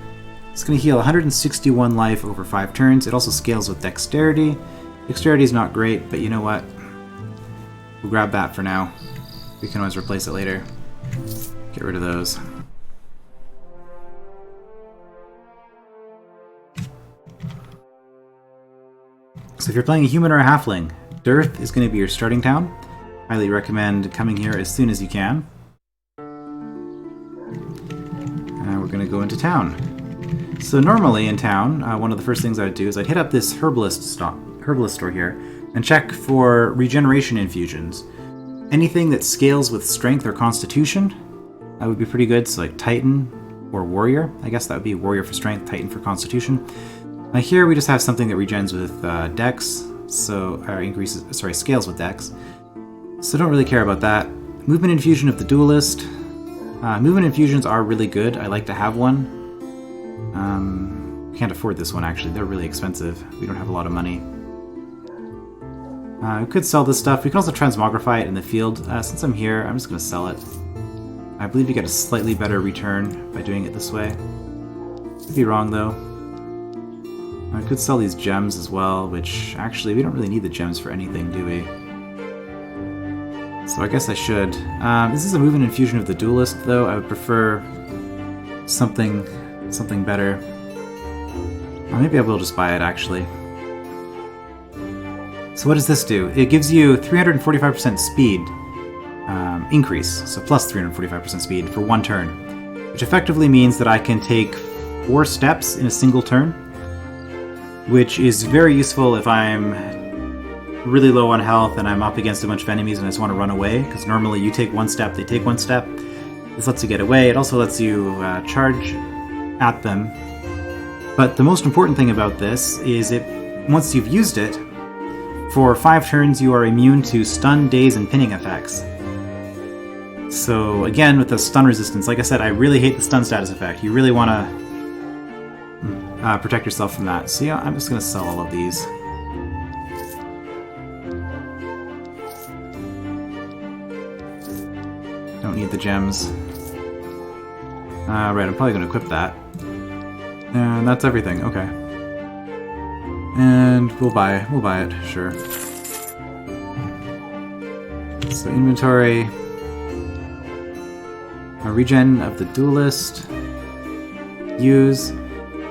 It's going to heal 161 life over 5 turns. It also scales with Dexterity. Dexterity is not great, but you know what? We'll grab that for now. We can always replace it later. Get rid of those. So if you're playing a human or a halfling, Dearth is going to be your starting town. Highly recommend coming here as soon as you can. We're going to go into town. So normally in town, one of the first things I would do is I'd hit up this herbalist store here and check for regeneration infusions. Anything that scales with strength or constitution, that would be pretty good. So like Titan or Warrior. I guess that would be Warrior for strength, Titan for constitution. Here we just have something that regens with Dex, scales with Dex. So don't really care about that. Movement infusion of the Duelist. Movement infusions are really good. I like to have one. Can't afford this one actually. They're really expensive. We don't have a lot of money. We could sell this stuff. We can also transmogrify it in the field. Since I'm here, I'm just going to sell it. I believe you get a slightly better return by doing it this way. Could be wrong though. I could sell these gems as well, which actually we don't really need the gems for anything, do we? So I guess I should. This is a movement infusion of the Duelist though. I would prefer something better. Maybe I will just buy it actually. So what does this do? It gives you 345% speed increase, so plus 345% speed for 1 turn, which effectively means that I can take 4 steps in a single turn. which is very useful if I'm really low on health and I'm up against a bunch of enemies and I just want to run away, because normally you take one step, they take one step. This lets you get away. It also lets you charge at them. But the most important thing about this is once you've used it, for 5 turns you are immune to stun, daze, and pinning effects. So again, with the stun resistance, like I said, I really hate the stun status effect. You really want to protect yourself from that. So yeah, I'm just going to sell all of these. Don't need the gems. Right, I'm probably going to equip that. And that's everything, okay. And we'll buy it, sure. So inventory. A regen of the duelist. Use.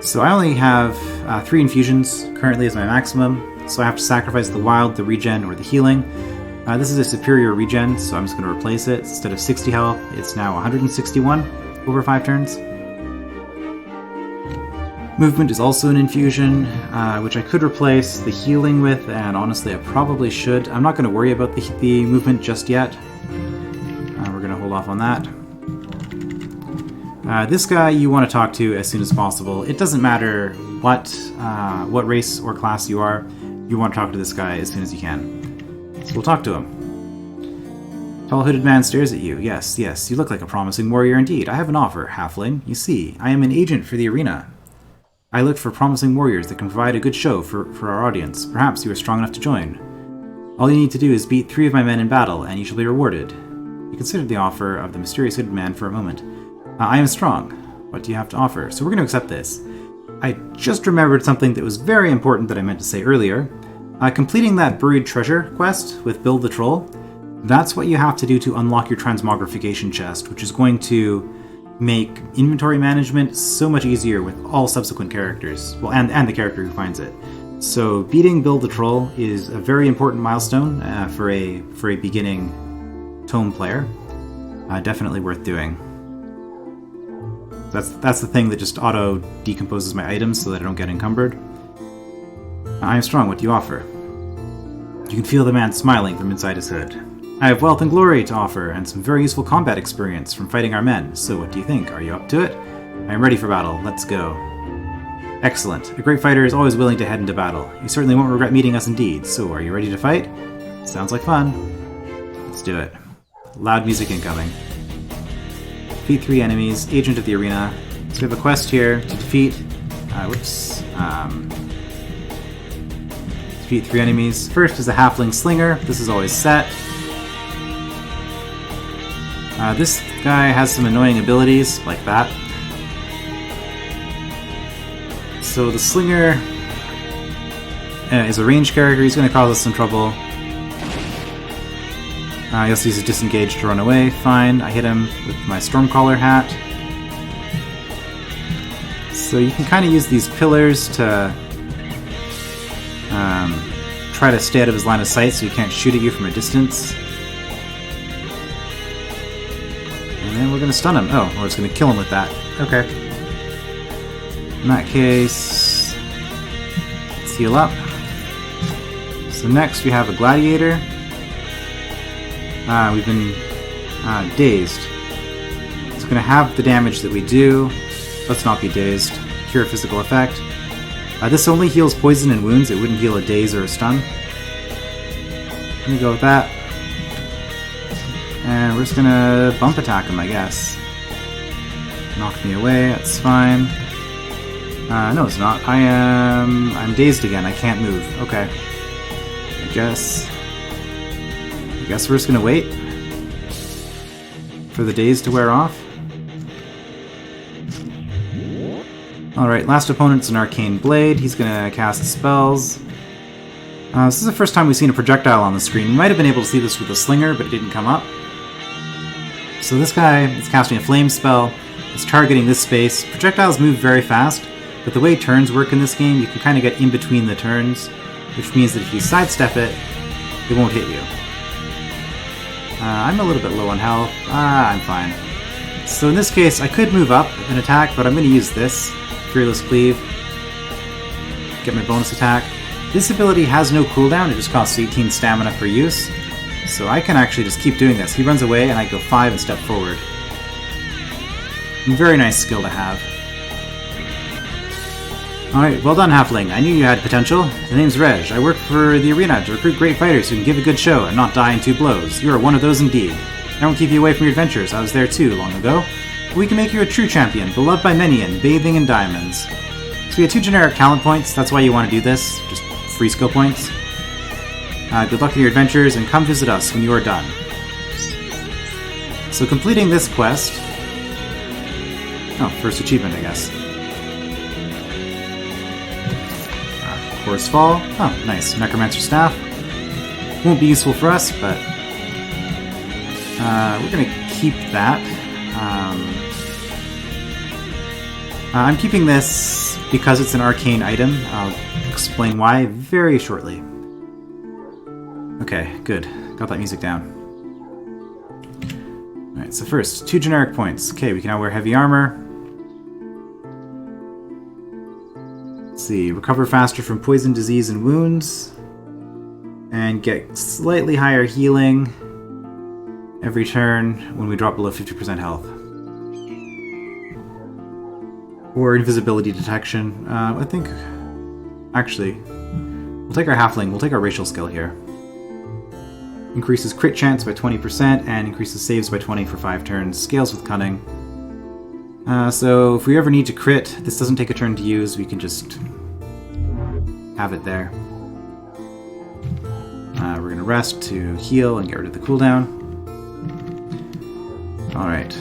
So I only have 3 infusions currently as my maximum, so I have to sacrifice the wild, the regen, or the healing. This is a superior regen, so I'm just going to replace it. Instead of 60 health, it's now 161 over 5 turns. Movement is also an infusion, which I could replace the healing with, and honestly I probably should. I'm not going to worry about the movement just yet. We're going to hold off on that. This guy you want to talk to as soon as possible. It doesn't matter what race or class you are, you want to talk to this guy as soon as you can. So we'll talk to him. Tall hooded man stares at you. Yes, you look like a promising warrior indeed. I have an offer, halfling. You see, I am an agent for the arena. I look for promising warriors that can provide a good show for our audience. Perhaps you are strong enough to join. All you need to do is beat 3 of my men in battle, and you shall be rewarded. He considered the offer of the mysterious hooded man for a moment. I am strong. What do you have to offer? So we're going to accept this. I just remembered something that was very important that I meant to say earlier. Completing that buried treasure quest with Build the Troll, that's what you have to do to unlock your transmogrification chest, which is going to make inventory management so much easier with all subsequent characters. Well, and the character who finds it. So beating Build the Troll is a very important milestone for a beginning tome player. Definitely worth doing. That's the thing that just auto decomposes my items so that I don't get encumbered. I am strong. What do you offer? You can feel the man smiling from inside his hood. I have wealth and glory to offer, and some very useful combat experience from fighting our men. So what do you think? Are you up to it? I am ready for battle. Let's go. Excellent. A great fighter is always willing to head into battle. You certainly won't regret meeting us indeed. So are you ready to fight? Sounds like fun. Let's do it. Loud music incoming. Defeat 3 enemies. Agent of the arena. So we have a quest here to defeat... Defeat 3 enemies. First is a halfling slinger. This is always set. This guy has some annoying abilities, like that. So the slinger is a ranged character. He's going to cause us some trouble. He also uses disengage to run away. Fine. I hit him with my Stormcaller hat. So you can kind of use these pillars to try to stay out of his line of sight so he can't shoot at you from a distance. And then we're going to stun him. Oh, we're just going to kill him with that. Okay. In that case, let's heal up. So next we have a gladiator. We've been dazed. It's going to have the damage that we do. Let's not be dazed. Cure physical effect. This only heals poison and wounds. It wouldn't heal a daze or a stun. Let me go with that. And we're just going to bump attack him, I guess. Knock me away. That's fine. No, it's not. I'm dazed again. I can't move. Okay. I guess we're just gonna wait for the daze to wear off. Alright, last opponent's an Arcane Blade. He's gonna cast spells. This is the first time we've seen a projectile on the screen. We might have been able to see this with a slinger, but it didn't come up. So this guy is casting a flame spell. It's targeting this space. Projectiles move very fast, but the way turns work in this game, you can kind of get in between the turns, which means that if you sidestep it, it won't hit you. I'm a little bit low on health. I'm fine. So in this case, I could move up and attack, but I'm going to use this. Fearless Cleave. get my bonus attack. This ability has no cooldown, it just costs 18 stamina per use. So I can actually just keep doing this. He runs away and I go 5 and step forward. Very nice skill to have. Alright, well done, Halfling. I knew you had potential. The name's Reg. I work for the arena to recruit great fighters who can give a good show and not die in 2 blows. You are one of those indeed. I won't keep you away from your adventures. I was there too, long ago. But we can make you a true champion, beloved by many and bathing in diamonds. So we have 2 generic talent points. That's why you want to do this. Just free skill points. Good luck with your adventures, and come visit us when you are done. So completing this quest... Oh, first achievement, I guess. Course Fall. Oh, nice. Necromancer Staff. Won't be useful for us, but... we're gonna keep that. I'm keeping this because it's an arcane item. I'll explain why very shortly. Okay, good. Got that music down. Alright, so first, 2 generic points. Okay, we can now wear heavy armor. Let's see, recover faster from poison, disease, and wounds. And get slightly higher healing every turn when we drop below 50% health. Or invisibility detection. I think... Actually, we'll take our halfling. We'll take our racial skill here. Increases crit chance by 20% and increases saves by 20 for 5 turns. Scales with cunning. So if we ever need to crit, this doesn't take a turn to use. We can just have it there. We're going to rest to heal and get rid of the cooldown. Alright.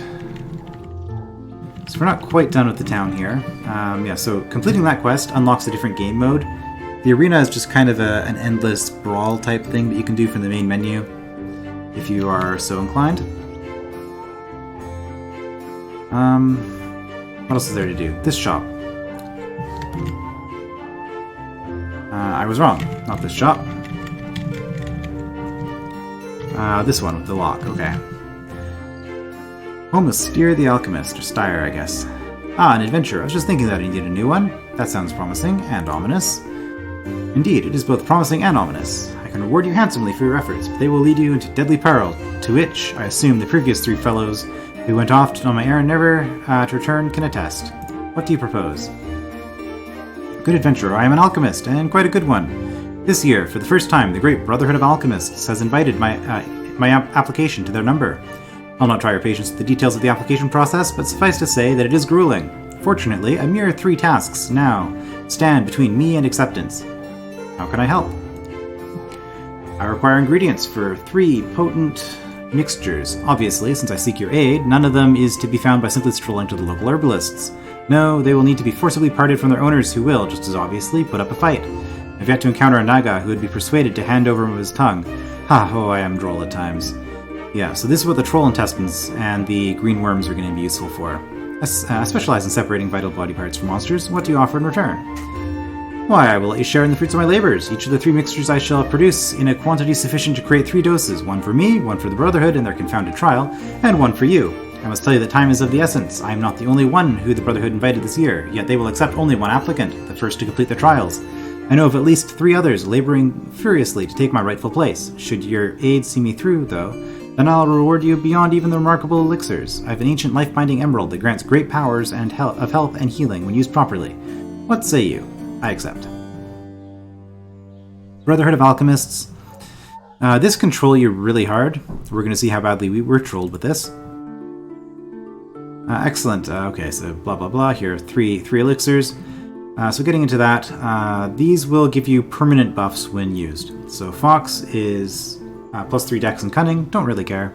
So we're not quite done with the town here. Yeah, so completing that quest unlocks a different game mode. The arena is just kind of an endless brawl type thing that you can do from the main menu, if you are so inclined. What else is there to do? This shop. I was wrong. Not this shop. This one with the lock, okay. Home of Steer the Alchemist, or Styre, I guess. Ah, an adventure. I was just thinking that I needed a new one. That sounds promising and ominous. Indeed, it is both promising and ominous. I can reward you handsomely for your efforts, but they will lead you into deadly peril, to which, I assume, the previous 3 fellows who went off on my errand never to return can attest. What do you propose? Good adventurer, I am an alchemist, and quite a good one. This year, for the first time, the great Brotherhood of Alchemists has invited my application to their number. I'll not try your patience with the details of the application process, but suffice to say that it is grueling. Fortunately, a mere 3 tasks now stand between me and acceptance. How can I help? I require ingredients for 3 potent mixtures. Obviously, since I seek your aid, none of them is to be found by simply strolling to the local herbalists. No, they will need to be forcibly parted from their owners who will, just as obviously, put up a fight. I've yet to encounter a Naga who would be persuaded to hand over his tongue. I am droll at times. Yeah, so this is what the troll intestines and the green worms are going to be useful for. I specialize in separating vital body parts from monsters. What do you offer in return? Why, I will let you share in the fruits of my labors. Each of the 3 mixtures I shall produce in a quantity sufficient to create 3 doses. 1 for me, 1 for the Brotherhood in their confounded trial, and 1 for you. I must tell you that time is of the essence. I am not the only one who the Brotherhood invited this year, yet they will accept only 1 applicant, the first to complete their trials. I know of at least 3 others laboring furiously to take my rightful place. Should your aid see me through, though, then I'll reward you beyond even the remarkable elixirs. I have an ancient life-binding emerald that grants great powers of health and healing when used properly. What say you? I accept. Brotherhood of Alchemists. This can troll you really hard. We're going to see how badly we were trolled with this. Excellent. Okay, so blah blah blah. Here are 3 elixirs. So getting into that, these will give you permanent buffs when used. So Fox is plus 3 dex and cunning. Don't really care.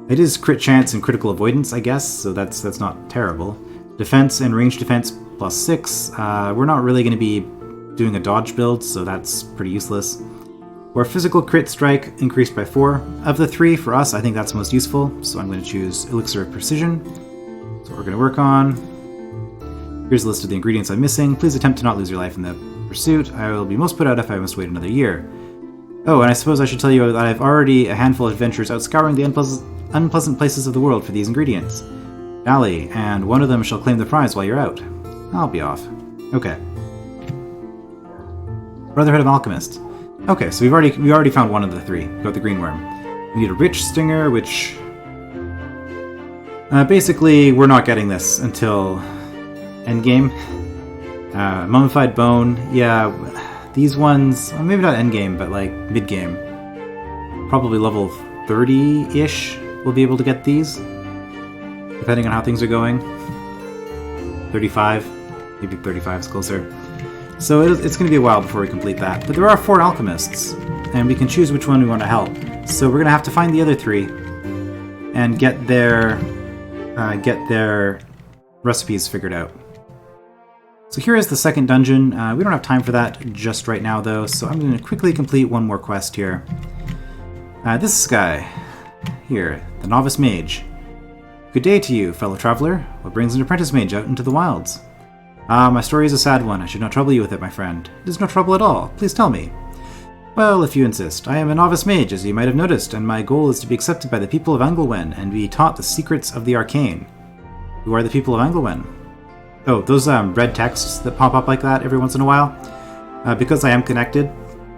It is crit chance and critical avoidance, I guess, so that's not terrible. Defense and range defense plus 6. We're not really going to be doing a dodge build, so that's pretty useless. Or physical crit strike increased by 4. Of the 3, for us, I think that's most useful, so I'm going to choose Elixir of Precision. That's what we're going to work on. Here's a list of the ingredients I'm missing. Please attempt to not lose your life in the pursuit. I will be most put out if I must wait another year. Oh, and I suppose I should tell you that I've already a handful of adventures out scouring the unpleasant places of the world for these ingredients. Dally, and one of them shall claim the prize while you're out. I'll be off. Okay. Brotherhood of Alchemists. Okay, so we already found one of the three. We got the green worm. We need a rich stinger, which basically we're not getting this until endgame. Mummified bone, yeah. These ones, well, maybe not endgame, but like mid game. Probably level 30-ish. We'll be able to get these, depending on how things are going. 35, maybe 35 is closer. So it's going to be a while before we complete that. But there are 4 alchemists, and we can choose which one we want to help. So we're going to have to find the other 3 and get their recipes figured out. So here is the second dungeon. We don't have time for that just right now, though, so I'm going to quickly complete one more quest here. This guy here, the Novice Mage. Good day to you, fellow traveler. What brings an apprentice mage out into the wilds? My story is a sad one. I should not trouble you with it, my friend. It is no trouble at all. Please tell me. Well, if you insist. I am a novice mage, as you might have noticed, and my goal is to be accepted by the people of Anglewen and be taught the secrets of the arcane. Who are the people of Anglewen? Oh, those red texts that pop up like that every once in a while. Because I am connected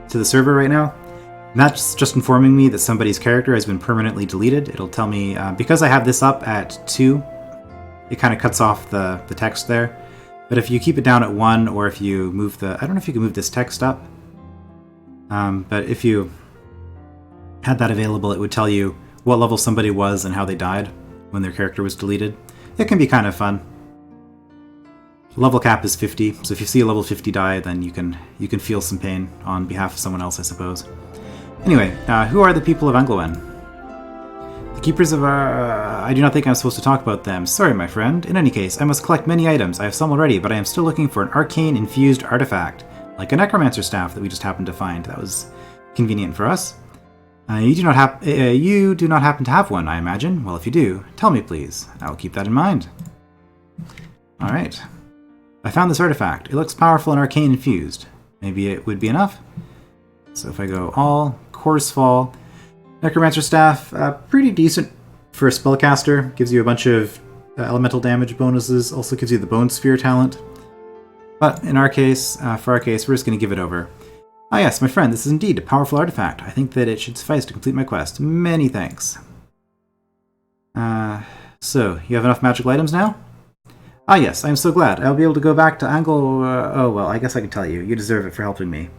to the server right now, that's just informing me that somebody's character has been permanently deleted. It'll tell me, because I have this up at 2, it kind of cuts off the text there. But if you keep it down at 1, or if you move I don't know if you can move this text up, but if you had that available, it would tell you what level somebody was and how they died when their character was deleted. It can be kind of fun. Level cap is 50, so if you see a level 50 die, then you can feel some pain on behalf of someone else, I suppose. Anyway, who are the people of Anglewen? The keepers of I do not think I'm supposed to talk about them. Sorry, my friend. In any case, I must collect many items. I have some already, but I am still looking for an arcane-infused artifact, like a necromancer staff that we just happened to find. That was convenient for us. You do not happen to have one, I imagine. Well, if you do, tell me, please. I will keep that in mind. Alright. I found this artifact. It looks powerful and arcane-infused. Maybe it would be enough? So if I go all, Coarse Fall, Necromancer Staff, pretty decent for a spellcaster. Gives you a bunch of elemental damage bonuses. Also gives you the Bone Sphere talent. But in our case, for our case, we're just going to give it over. Ah yes, my friend, this is indeed a powerful artifact. I think that it should suffice to complete my quest. Many thanks. So, you have enough magical items now? Ah yes, I am so glad. I'll be able to go back to Angle... oh well, I guess I can tell you. You deserve it for helping me.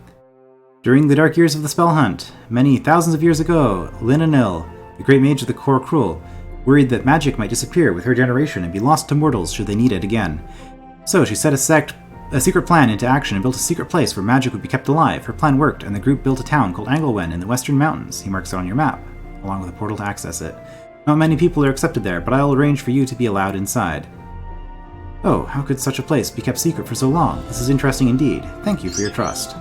During the dark years of the Spell Hunt, many thousands of years ago, Linanil, the great mage of the Core Cruel, worried that magic might disappear with her generation and be lost to mortals should they need it again. So she set a secret plan into action and built a secret place where magic would be kept alive. Her plan worked, and the group built a town called Anglewen in the Western Mountains. He marks it on your map, along with a portal to access it. Not many people are accepted there, but I'll arrange for you to be allowed inside. Oh, how could such a place be kept secret for so long? This is interesting indeed. Thank you for your trust.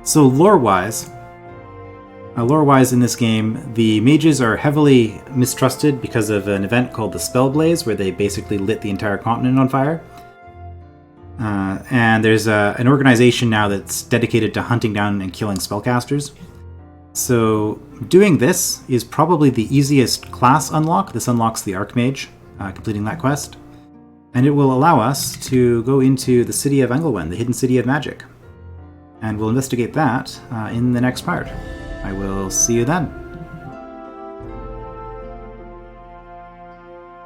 So lore-wise in this game, the mages are heavily mistrusted because of an event called the Spell Blaze, where they basically lit the entire continent on fire. And there's an organization now that's dedicated to hunting down and killing spellcasters. So doing this is probably the easiest class unlock. This unlocks the Archmage, completing that quest. And it will allow us to go into the city of Anglewen, the hidden city of magic. And we'll investigate that in the next part. I will see you then.